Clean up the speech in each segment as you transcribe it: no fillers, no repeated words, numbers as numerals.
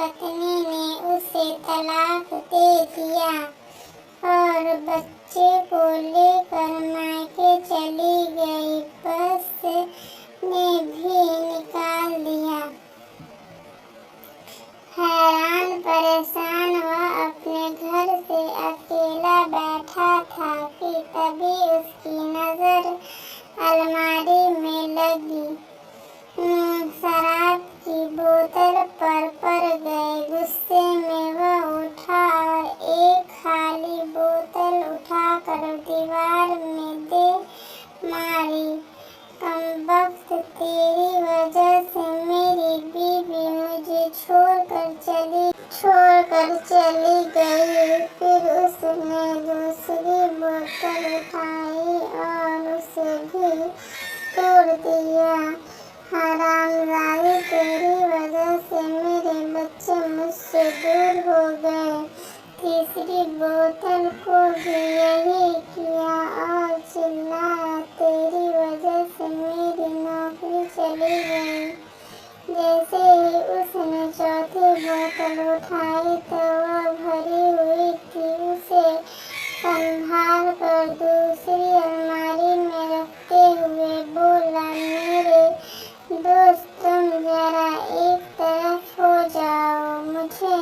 पत्नी ने उसे तलाक दे दिया और बच्चे को लेकर मायके चली गई। बस ने भी निकाल दिया। हैरान परेशान वह अपने घर से अकेला बैठा था कि तभी उसकी नजर अलमारी में लगी शराब की बोतल पर पड़ गई। गुस्से में वह उठा और एक खाली बोतल उठाकर दीवार में दे मारी। कमबख्त, तेरी वजह से मेरी बीवी मुझे छोड़कर चली गई। फिर उसने दूसरी बोतल उठाई और उसे भी तोड़ दिया। हरामजादी, तेरी वजह से मेरे बच्चे मुझसे दूर हो गए। तीसरी बोतल को भी यही किया और चिल्लाया, तेरी वजह से मेरी नौकरी चली गई। जैसे ही उसने चौथी बोतल उठाई तो वह भरी हुई थी। उसे संभाल कर दूसरी अलमारी में रखते हुए बोला, मेरे दोस्त, तुम जरा एक तरफ हो जाओ। मुझे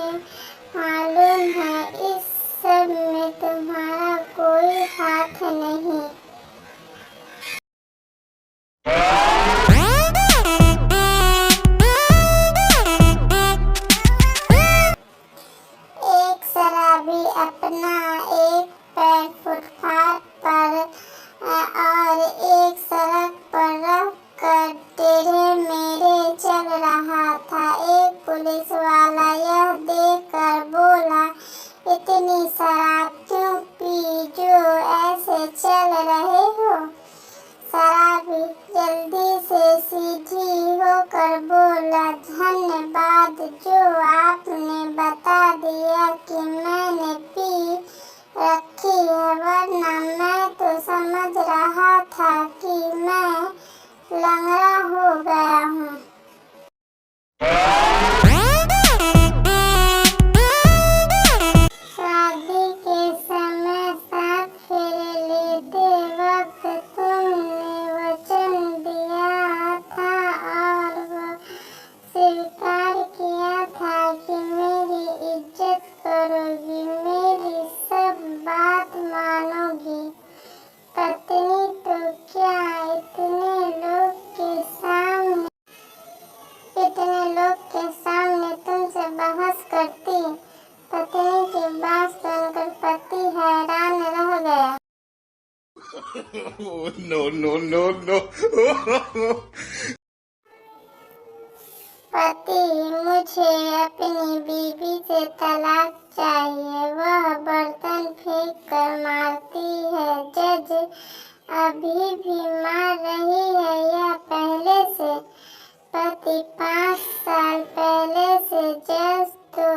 मालूम है इस सब में तुम्हारा कोई हाथ नहीं। एक शराबी अपना एक पैर फुटपाथ पर और एक सड़क पर रख कर टेढ़े मेढ़े चल रहा था। एक पुलिस वाला यह देखकर बोला, इतनी शराब क्यों पी जो ऐसे चल रहे हो? शराबी जल्दी से सीधी होकर बोला, धन्यवाद जो आपने बता दिया कि मैंने पी रखी है, वरना मैं तो समझ रहा था कि मैं लंगड़ा हो गया हूँ। शादी के समय साथ फेरे लेते वक्त तुमने वचन दिया था और वो स्वीकार किया था कि मेरी इज्जत करोगी, मेरी सब बात मानोगी। पत्नी तो क्या इतने लोग के सामने तुमसे बहस करती। पत्नी की बात सुनकर पति हैरान रह गया। No. पति, मुझे अपनी बीवी से तलाक चाहिए। वह बर्तन फेंक कर मारती है। जज अभी भी मार रही है या पहले से? पति, 5 साल पहले से जज, तो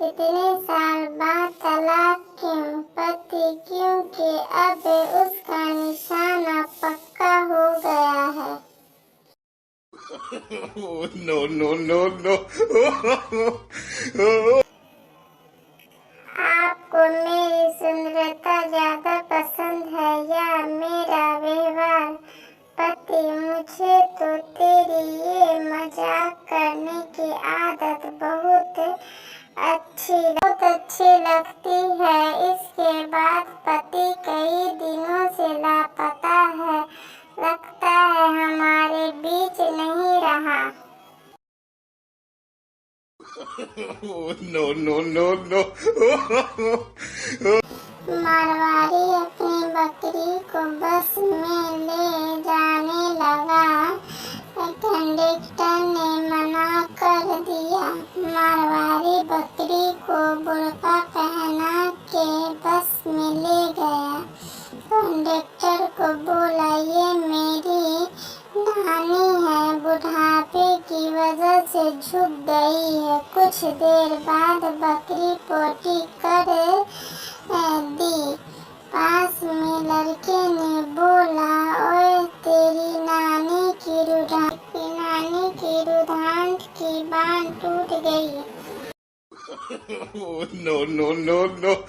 इतने साल बाद तलाक क्यों? पति, क्योंकि अब उसका निशाना पक्का हो गया है। No. आपको मेरी सुंदरता ज्यादा पसंद है या मेरा व्यवहार? पति, मुझे तो तेरी ये मजाक करने की आदत बहुत अच्छी लगती है। इसके बाद पति कई दिनों से लापता है। लगता है हमारे बीच नहीं रहा। No. मारवाड़ी अपनी बकरी को बस में ले जाने लगा। कंडक्टर ने मना कर दिया। मारवाड़ी बकरी को बुर्का पहना के बस में ले गया। कंडक्टर को बोला, ये मेरी नानी है, बुढ़ापे की वजह से झुक गई है। कुछ देर बाद बकरी पोटी कर दी। पास में लड़के ने बोला, ओए, तेरी नानी की रुधांठ की बांध टूट गई। no, no, no, no.